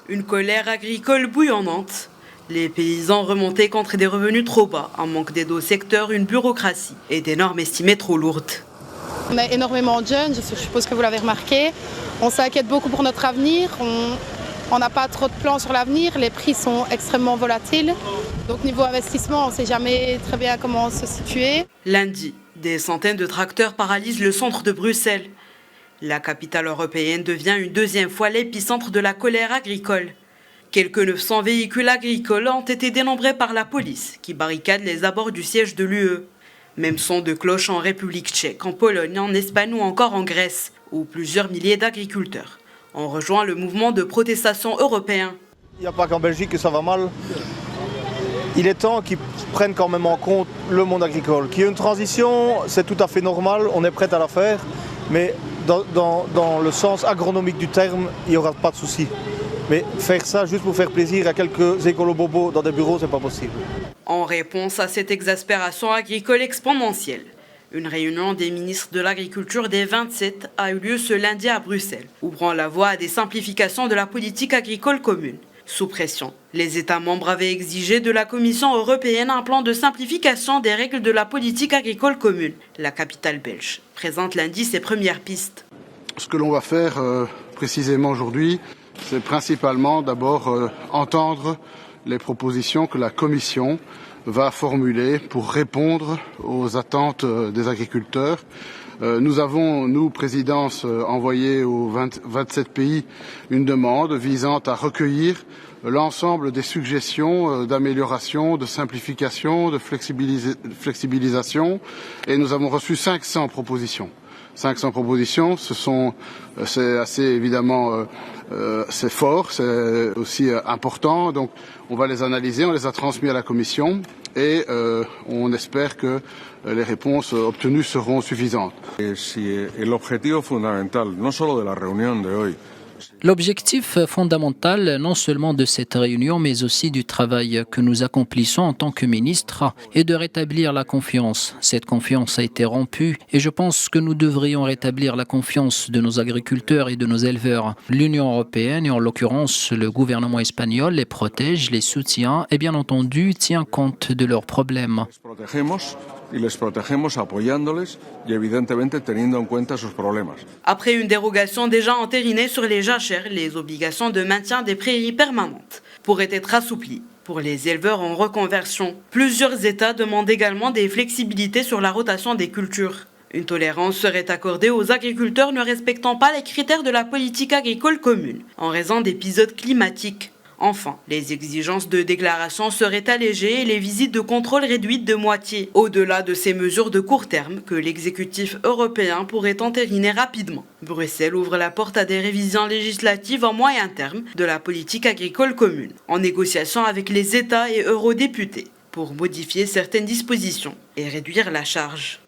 Une colère agricole bouillonnante. Les paysans remontaient contre des revenus trop bas, un manque d'aide au secteur, une bureaucratie et des normes estimées trop lourdes. On a énormément de jeunes, je suppose que vous l'avez remarqué. On s'inquiète beaucoup pour notre avenir. On n'a pas trop de plans sur l'avenir. Les prix sont extrêmement volatiles. Donc niveau investissement, on ne sait jamais très bien comment se situer. Lundi, des centaines de tracteurs paralysent le centre de Bruxelles. La capitale européenne devient une deuxième fois l'épicentre de la colère agricole. Quelques 900 véhicules agricoles ont été dénombrés par la police, qui barricade les abords du siège de l'UE. Même son de cloche en République tchèque, en Pologne, en Espagne ou encore en Grèce, où plusieurs milliers d'agriculteurs ont rejoint le mouvement de protestation européen. Il n'y a pas qu'en Belgique que ça va mal. Il est temps qu'ils prennent quand même en compte le monde agricole. Qu'il y ait une transition, c'est tout à fait normal, on est prêt à la faire, mais dans le sens agronomique du terme, il n'y aura pas de souci. Mais faire ça juste pour faire plaisir à quelques écolos-bobos dans des bureaux, c'est pas possible. En réponse à cette exaspération agricole exponentielle, une réunion des ministres de l'Agriculture des 27 a eu lieu ce lundi à Bruxelles, ouvrant la voie à des simplifications de la politique agricole commune. Sous pression, les États membres avaient exigé de la Commission européenne un plan de simplification des règles de la politique agricole commune. La capitale belge présente lundi ses premières pistes. Ce que l'on va faire précisément aujourd'hui, c'est principalement d'abord entendre les propositions que la Commission va formuler pour répondre aux attentes des agriculteurs. Nous avons, nous, présidence, envoyé aux 27 pays une demande visant à recueillir l'ensemble des suggestions d'amélioration, de simplification, de flexibilisation, et nous avons reçu 500 propositions. 500 propositions, c'est assez évidemment, c'est fort, c'est aussi important. Donc, on va les analyser, on les a transmis à la Commission et on espère que les réponses obtenues seront suffisantes. L'objectif fondamental, non seulement de cette réunion, mais aussi du travail que nous accomplissons en tant que ministres, est de rétablir la confiance. Cette confiance a été rompue et je pense que nous devrions rétablir la confiance de nos agriculteurs et de nos éleveurs. L'Union européenne, et en l'occurrence le gouvernement espagnol, les protège, les soutient et bien entendu tient compte de leurs problèmes. Après une dérogation déjà entérinée sur les jachères, les obligations de maintien des prairies permanentes pourraient être assouplies. Pour les éleveurs en reconversion, plusieurs États demandent également des flexibilités sur la rotation des cultures. Une tolérance serait accordée aux agriculteurs ne respectant pas les critères de la politique agricole commune, en raison d'épisodes climatiques. Enfin, les exigences de déclaration seraient allégées et les visites de contrôle réduites de moitié, au-delà de ces mesures de court terme que l'exécutif européen pourrait entériner rapidement. Bruxelles ouvre la porte à des révisions législatives en moyen terme de la politique agricole commune, en négociation avec les États et eurodéputés, pour modifier certaines dispositions et réduire la charge.